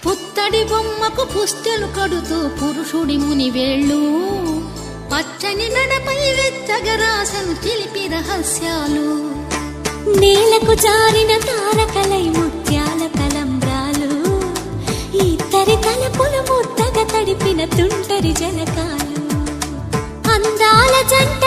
పుత్తడి బొమ్మకు పుస్తెలు కడుతూ పురుషుడి ముని వేళ్ళు పచ్చని నడపై వెచ్చగా రాసను చిలిపి రహస్యాలు. నేలకు జారిన తారకలై ముత్యాల తలంబ్రాలు ఇద్దరి తలపులు ముద్దగా తడిపిన తుంటరి జలకాలు. అందాల జంట